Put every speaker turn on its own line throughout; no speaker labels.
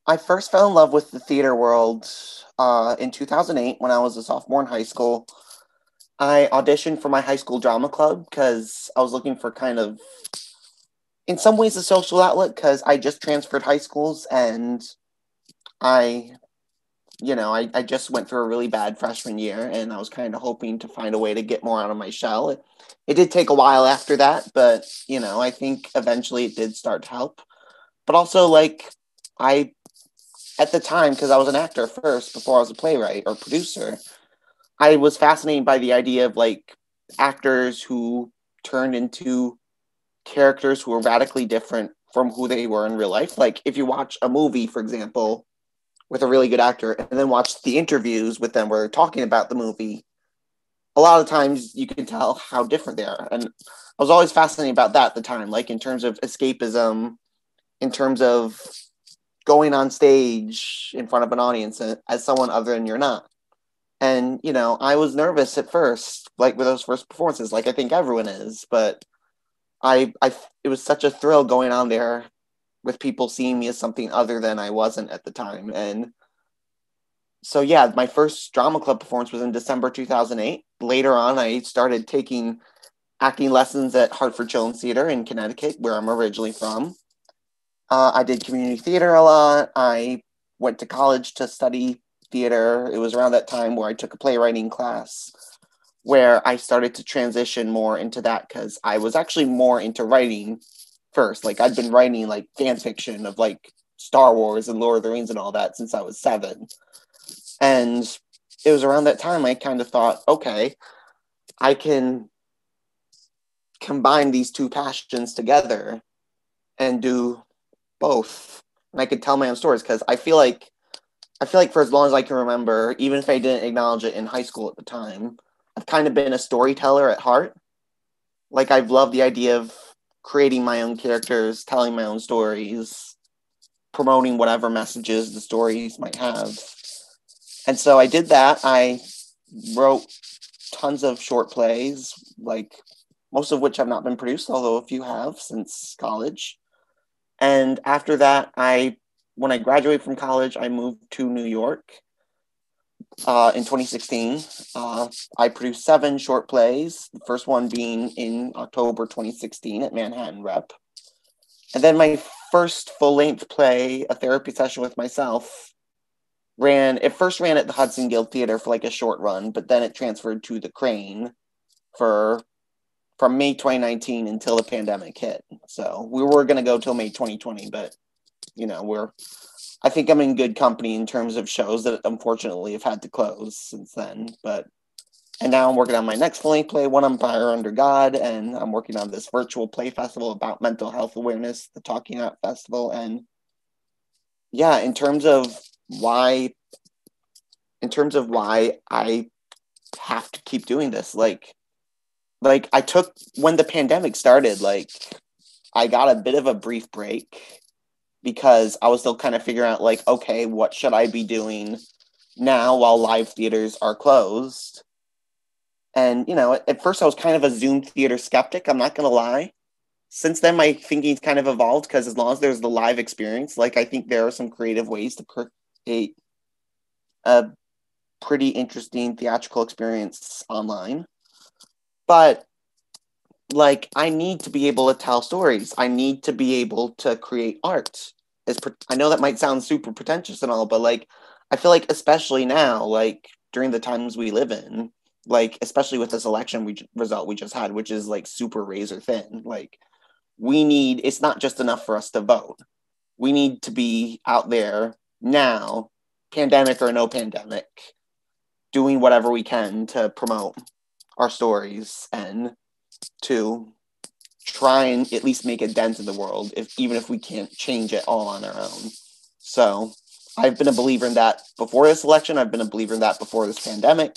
I first fell in love with the theater world in 2008 when I was a sophomore in high school. I auditioned for my high school drama club because I was looking for kind of, in some ways, a social outlet because I just transferred high schools and I, I just went through a really bad freshman year and I was kind of hoping to find a way to get more out of my shell. It did take a while after that, but, I think eventually it did start to help. But also, I at the time, because I was an actor first before I was a playwright or producer, I was fascinated by the idea of actors who turned into characters who were radically different from who they were in real life. Like if you watch a movie, for example, with a really good actor and then watch the interviews with them where they're talking about the movie, a lot of times you can tell how different they are. And I was always fascinated about that at the time, like in terms of escapism, in terms of going on stage in front of an audience as someone other than you're not. And, I was nervous at first, like with those first performances, like I think everyone is, but it was such a thrill going on there with people seeing me as something other than I wasn't at the time. And so, yeah, my first drama club performance was in December 2008. Later on, I started taking acting lessons at Hartford Children's Theater in Connecticut, where I'm originally from. I did community theater a lot. I went to college to study theater. It was around that time where I took a playwriting class where I started to transition more into that because I was actually more into writing first. Like I'd been writing like fan fiction of like Star Wars and Lord of the Rings and all that since I was 7. And it was around that time I kind of thought, okay, I can combine these two passions together and do both. And I could tell my own stories because I feel like for as long as I can remember, even if I didn't acknowledge it in high school at the time, I've kind of been a storyteller at heart. Like I've loved the idea of creating my own characters, telling my own stories, promoting whatever messages the stories might have. And so I did that. I wrote tons of short plays, like most of which have not been produced, although a few have since college. And after that, when I graduated from college, I moved to New York in 2016. I produced 7 short plays, the first one being in October 2016 at Manhattan Rep. And then my first full-length play, A Therapy Session with Myself, it first ran at the Hudson Guild Theater for like a short run, but then it transferred to the Crane from May 2019 until the pandemic hit. So we were going to go till May 2020, but I think I'm in good company in terms of shows that unfortunately have had to close since then. And now I'm working on my next full-length play, One Empire Under God, and I'm working on this virtual play festival about mental health awareness, the Talking Out Festival. And yeah, in terms of why I have to keep doing this, like I took, when the pandemic started, like I got a bit of a brief break because I was still kind of figuring out, like, okay, what should I be doing now while live theaters are closed? And, at first I was kind of a Zoom theater skeptic, I'm not going to lie. Since then, my thinking's kind of evolved because as long as there's the live experience, like, I think there are some creative ways to create a pretty interesting theatrical experience online. But like, I need to be able to tell stories. I need to be able to create art. I know that might sound super pretentious and all, but like, I feel like especially now, like during the times we live in, like especially with this election result we just had, which is like super razor thin. Like, it's not just enough for us to vote. We need to be out there now, pandemic or no pandemic, doing whatever we can to promote our stories and to try and at least make a dent in the world, even if we can't change it all on our own. So I've been a believer in that before this election. I've been a believer in that before this pandemic.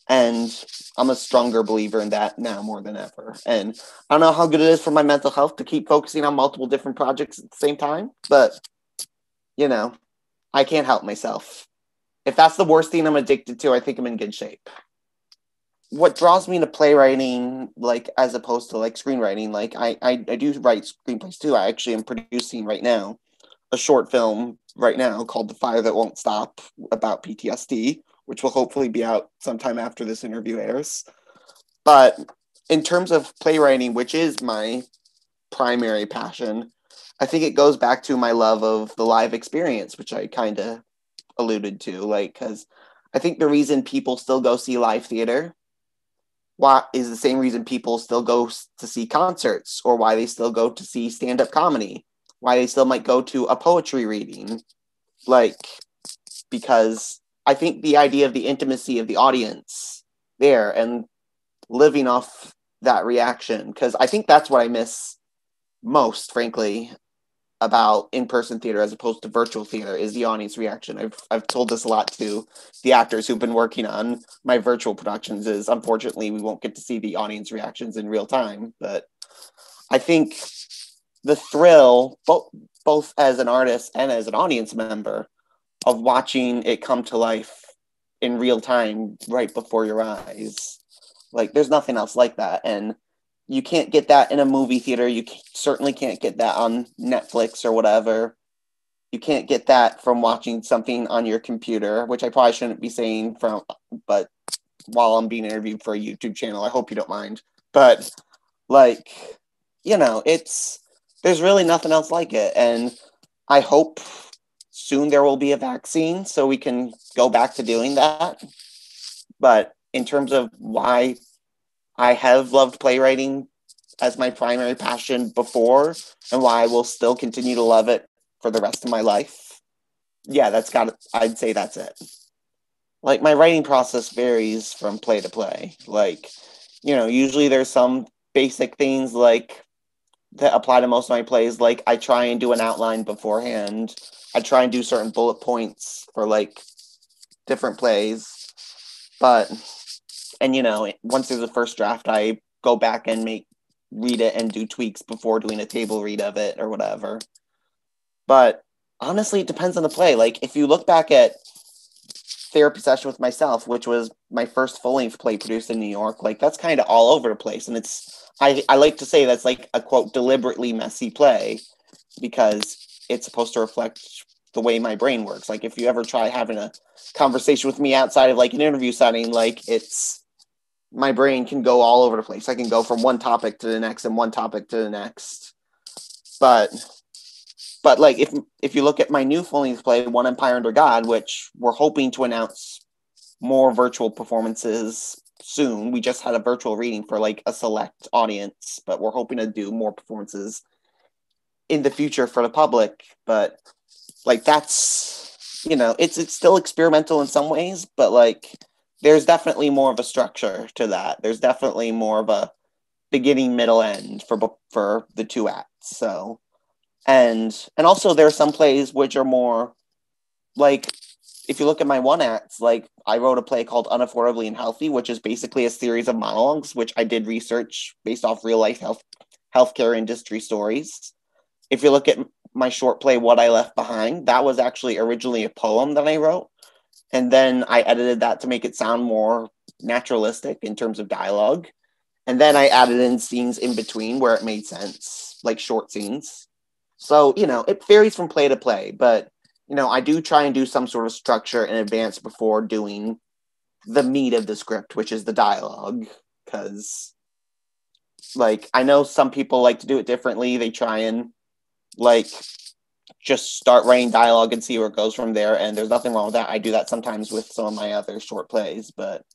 And I'm a stronger believer in that now more than ever. And I don't know how good it is for my mental health to keep focusing on multiple different projects at the same time, but, I can't help myself. If that's the worst thing I'm addicted to, I think I'm in good shape. What draws me to playwriting, like, as opposed to like screenwriting, like I do write screenplays too. I actually am producing right now a short film right now called The Fire That Won't Stop about PTSD, which will hopefully be out sometime after this interview airs. But in terms of playwriting, which is my primary passion, I think it goes back to my love of the live experience, which I kind of alluded to, like, because I think the reason people still go see live theater why is the same reason people still go to see concerts, or why they still go to see stand-up comedy, why they still might go to a poetry reading, like, because I think the idea of the intimacy of the audience there and living off that reaction, because I think that's what I miss most, frankly, about in-person theater as opposed to virtual theater, is the audience reaction. I've told this a lot to the actors who've been working on my virtual productions, is unfortunately we won't get to see the audience reactions in real time. But I think the thrill, both as an artist and as an audience member, of watching it come to life in real time right before your eyes, like, there's nothing else like that. And you can't get that in a movie theater. You certainly can't get that on Netflix or whatever. You can't get that from watching something on your computer, which I probably shouldn't be saying but while I'm being interviewed for a YouTube channel, I hope you don't mind. But, like, there's really nothing else like it. And I hope soon there will be a vaccine so we can go back to doing that. But in terms of why I have loved playwriting as my primary passion before, and why I will still continue to love it for the rest of my life, yeah, I'd say that's it. Like, my writing process varies from play to play. Like, usually there's some basic things, like, that apply to most of my plays. Like, I try and do an outline beforehand. I try and do certain bullet points for, like, different plays. And once there's a first draft, I go back and read it and do tweaks before doing a table read of it or whatever. But honestly, it depends on the play. Like, if you look back at Therapy Session with Myself, which was my first full-length play produced in New York, like, that's kind of all over the place. And I like to say that's like a, quote, deliberately messy play, because it's supposed to reflect the way my brain works. Like, if you ever try having a conversation with me outside of, like, an interview setting, like, my brain can go all over the place. I can go from one topic to the next and one topic to the next. But like, if you look at my new full-length play, One Empire Under God, which we're hoping to announce more virtual performances soon. We just had a virtual reading for, like, a select audience, but we're hoping to do more performances in the future for the public. But, like, that's, it's still experimental in some ways, but, like, there's definitely more of a structure to that. There's definitely more of a beginning, middle, end for the two acts. So, and also there are some plays which are more, like, if you look at my one acts, like, I wrote a play called Unaffordably Unhealthy, which is basically a series of monologues, which I did research based off real life healthcare industry stories. If you look at my short play, What I Left Behind, that was actually originally a poem that I wrote. And then I edited that to make it sound more naturalistic in terms of dialogue. And then I added in scenes in between where it made sense, like short scenes. So, it varies from play to play, but, I do try and do some sort of structure in advance before doing the meat of the script, which is the dialogue. Because, like, I know some people like to do it differently. They try and, like, just start writing dialogue and see where it goes from there. And there's nothing wrong with that. I do that sometimes with some of my other short plays, but,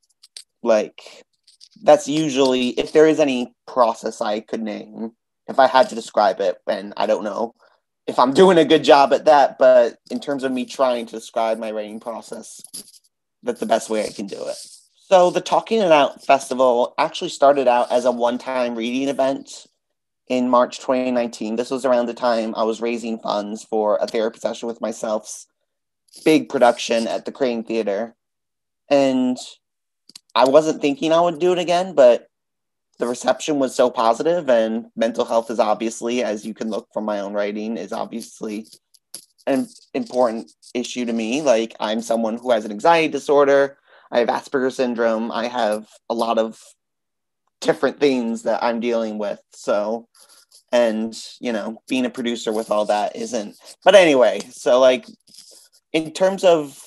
like, that's usually, if there is any process I could name, if I had to describe it, and I don't know if I'm doing a good job at that, but in terms of me trying to describe my writing process, that's the best way I can do it. So the Talking It Out Festival actually started out as a one-time reading event in March 2019. This was around the time I was raising funds for a Therapy Session with Myself's big production at the Crane Theater. And I wasn't thinking I would do it again, but the reception was so positive, and mental health is obviously, as you can look from my own writing, is obviously an important issue to me. Like, I'm someone who has an anxiety disorder. I have Asperger's syndrome. I have a lot of different things that I'm dealing with. So, And, you know, being a producer with all that isn't. But anyway, so like in terms of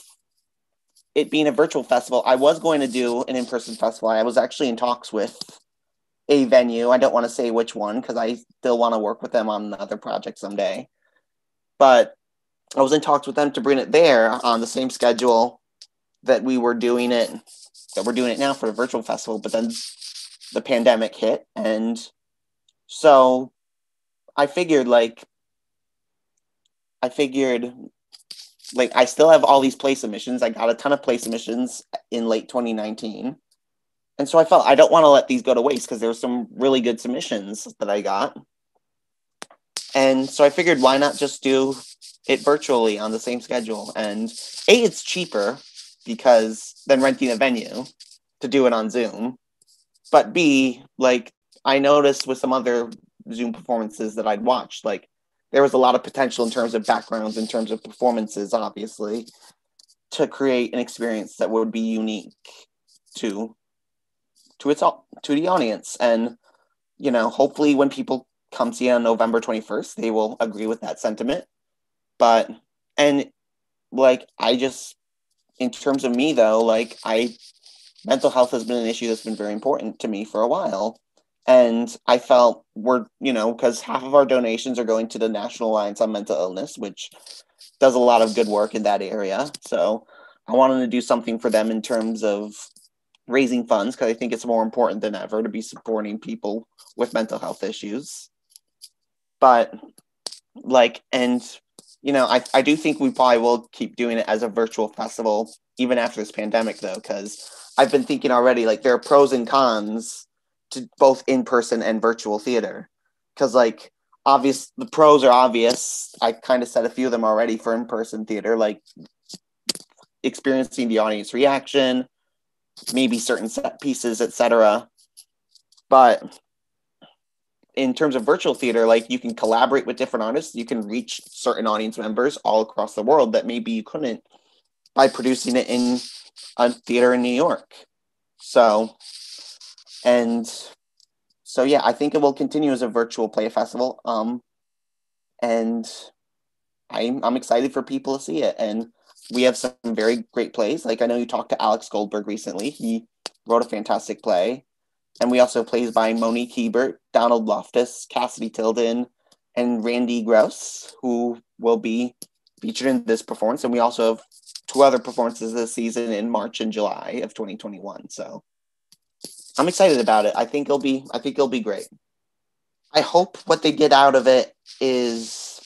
it being a virtual festival, I was going to do an in-person festival. I was actually in talks with a venue. I don't want to say which one because I still want to work with them on another project someday. But I was in talks with them to bring it there on the same schedule that we're doing it now for the virtual festival. But then the pandemic hit, and so I figured I still have all these play submissions. I got a ton of play submissions in late 2019. And so I felt I don't want to let these go to waste because there were some really good submissions that I got. And so I figured why not just do it virtually on the same schedule? And A, it's cheaper because than renting a venue to do it on Zoom. But B, like I noticed with some other Zoom performances that I'd watched, like there was a lot of potential in terms of backgrounds, in terms of performances, obviously, to create an experience that would be unique to the audience. And, you know, hopefully when people come see it on November 21st, they will agree with that sentiment. But, and like, in terms of me though, like mental health has been an issue that's been very important to me for a while. And I felt because half of our donations are going to the National Alliance on Mental Illness, which does a lot of good work in that area. So I wanted to do something for them in terms of raising funds, because I think it's more important than ever to be supporting people with mental health issues. But I do think we probably will keep doing it as a virtual festival, even after this pandemic, though, because I've been thinking already, like, there are pros and cons to both in-person and virtual theater. Because, like, the pros are obvious. I kind of said a few of them already for in-person theater, like experiencing the audience reaction, maybe certain set pieces, etc. But in terms of virtual theater, like, you can collaborate with different artists. You can reach certain audience members all across the world that maybe you couldn't by producing it in a theater in New York. So yeah, I think it will continue as a virtual play festival. And I'm excited for people to see it. And we have some very great plays. Like, I know you talked to Alex Goldberg recently. He wrote a fantastic play. And we also have plays by Monique, Hebert, Donald Loftus, Cassidy, Tilden, and Randy Gross, who will be featured in this performance. And we also have 2 other performances this season in March and July of 2021. So I'm excited about it. I think it'll be great. I hope what they get out of it is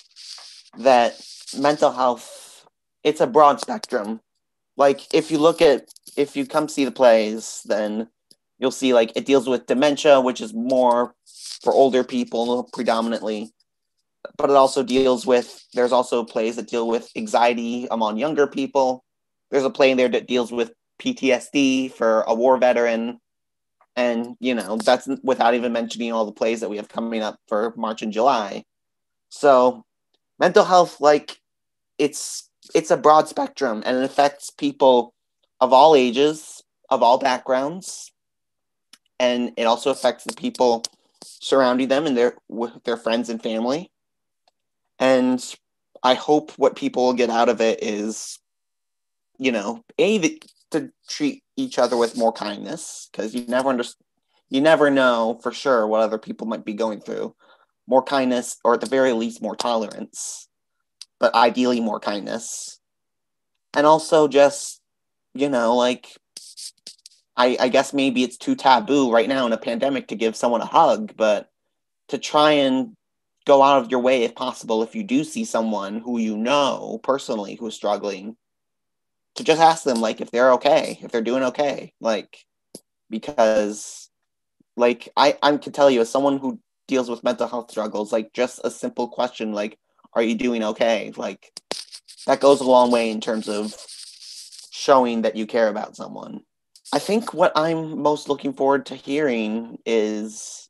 that mental health, it's a broad spectrum. Like, if you come see the plays, then you'll see, like, it deals with dementia, which is more for older people predominantly. But it also there's also plays that deal with anxiety among younger people. There's a play in there that deals with PTSD for a war veteran. And, that's without even mentioning all the plays that we have coming up for March and July. So mental health, like, it's a broad spectrum, and it affects people of all ages, of all backgrounds. And it also affects the people surrounding them and their friends and family. And I hope what people will get out of it is, to treat each other with more kindness, because you never know for sure what other people might be going through. More kindness, or at the very least more tolerance, but ideally more kindness. And also just, I guess maybe it's too taboo right now in a pandemic to give someone a hug, but to try and go out of your way if possible, if you do see someone who you know personally who's struggling, to just ask them, like, if they're okay, if they're doing okay. Like, because, like, I can tell you, as someone who deals with mental health struggles, like, just a simple question, like, are you doing okay? Like, that goes a long way in terms of showing that you care about someone. I think what I'm most looking forward to hearing is,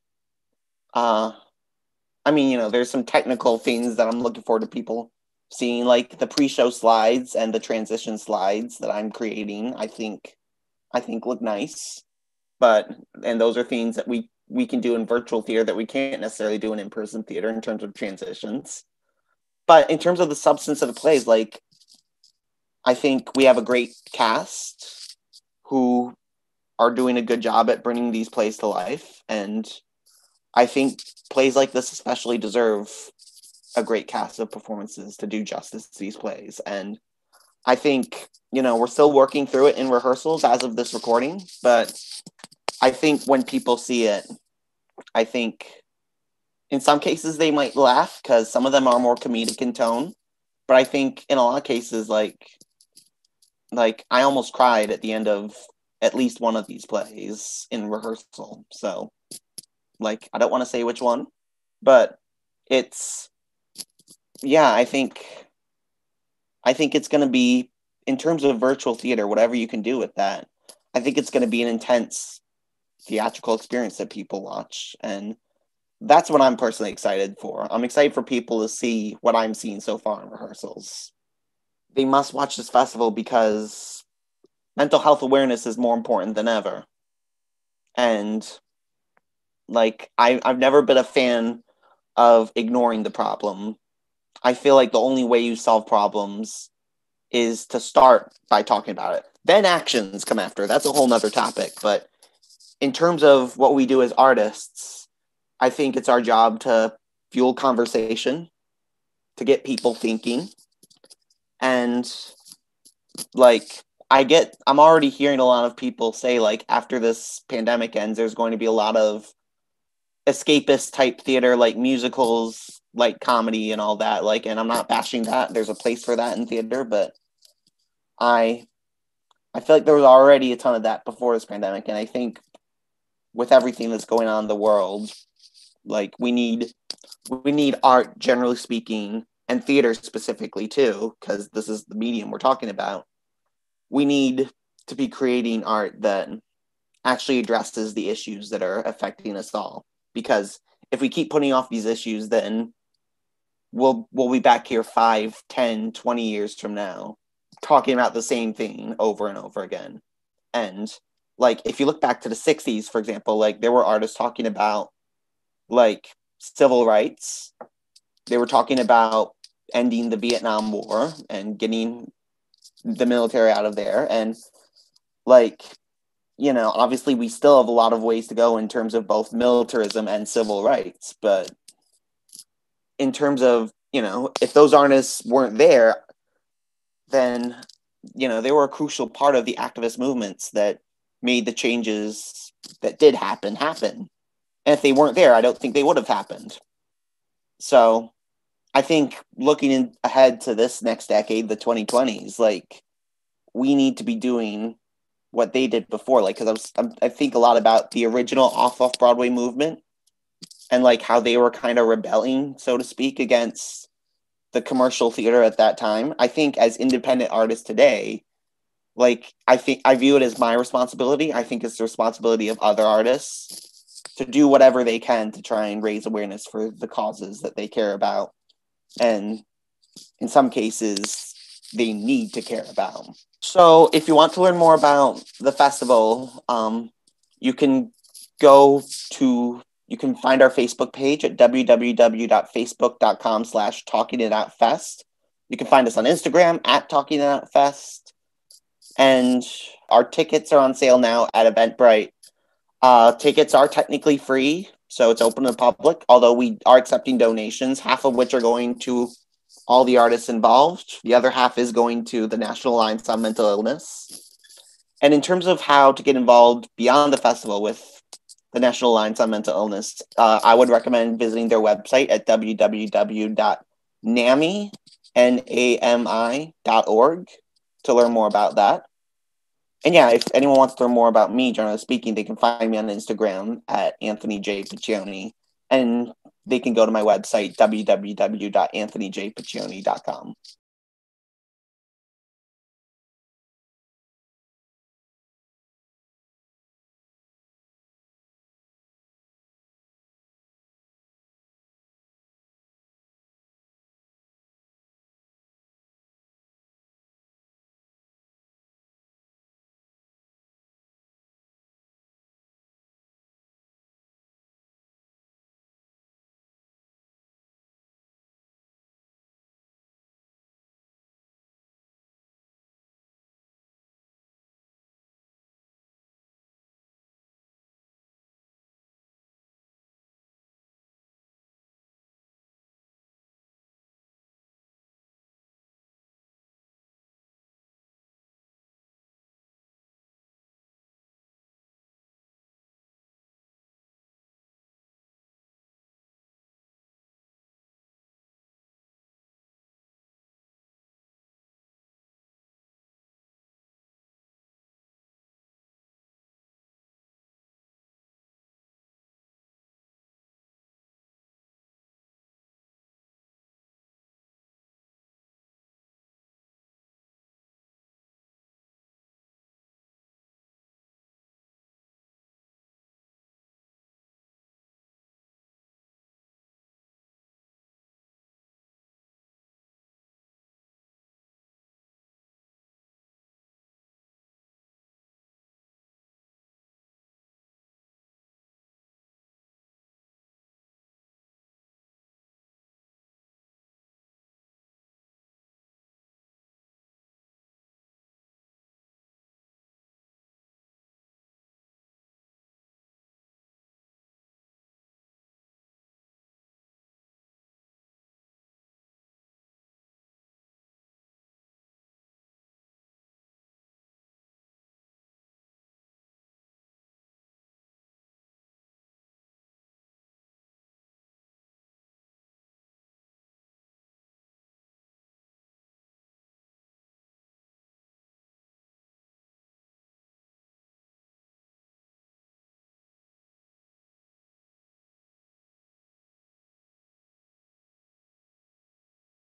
there's some technical things that I'm looking forward to people seeing, like the pre-show slides and the transition slides that I'm creating. I think look nice, and those are things that we we can do in virtual theater that we can't necessarily do in in-person theater in terms of transitions. But in terms of the substance of the plays, like, I think we have a great cast who are doing a good job at bringing these plays to life. And I think plays like this especially deserve a great cast of performances to do justice to these plays. And I think, we're still working through it in rehearsals as of this recording, but I think when people see it, I think in some cases they might laugh because some of them are more comedic in tone. But I think in a lot of cases, like I almost cried at the end of at least one of these plays in rehearsal. So, I don't want to say which one, but it's, I think it's going to be, in terms of virtual theater, whatever you can do with that, I think it's going to be an intense theatrical experience that people watch. And that's what I'm personally excited for. I'm excited for people to see what I'm seeing so far in rehearsals. They must watch this festival because mental health awareness is more important than ever. And I've never been a fan of ignoring the problem. I feel like the only way you solve problems is to start by talking about it. Then actions come after. That's a whole nother topic. But in terms of what we do as artists, I think it's our job to fuel conversation, to get people thinking. And I'm already hearing a lot of people say, after this pandemic ends, there's going to be a lot of escapist type theater, like musicals, like comedy and all that. And I'm not bashing that. There's a place for that in theater, but I feel like there was already a ton of that before this pandemic. And I think with everything that's going on in the world, we need art, generally speaking, and theater specifically too, because this is the medium we're talking about. We need to be creating art that actually addresses the issues that are affecting us all. Because if we keep putting off these issues, then we'll be back here 5, 10, 20 years from now talking about the same thing over and over again. And if you look back to the 60s, for example, there were artists talking about civil rights. They were talking about ending the Vietnam War and getting the military out of there. And obviously we still have a lot of ways to go in terms of both militarism and civil rights. But in terms of, if those artists weren't there, then, they were a crucial part of the activist movements that made the changes that did happen. And if they weren't there, I don't think they would have happened. So I think looking ahead to this next decade, the 2020s, we need to be doing what they did before. Because I think a lot about the original off-off-Broadway movement and how they were kind of rebelling, so to speak, against the commercial theater at that time. I think as independent artists today, I view it as my responsibility. I think it's the responsibility of other artists to do whatever they can to try and raise awareness for the causes that they care about. And in some cases, they need to care about. So if you want to learn more about the festival, you can find our Facebook page at www.facebook.com/talkingitoutfest. You can find us on Instagram at talkingitoutfest. And our tickets are on sale now at Eventbrite. Tickets are technically free, so it's open to the public, although we are accepting donations, half of which are going to all the artists involved. The other half is going to the National Alliance on Mental Illness. And in terms of how to get involved beyond the festival with the National Alliance on Mental Illness, I would recommend visiting their website at www.nami.org to learn more about that. And yeah, if anyone wants to learn more about me, generally speaking, they can find me on Instagram at Anthony J. Piccione, and they can go to my website, www.anthonyjpiccione.com.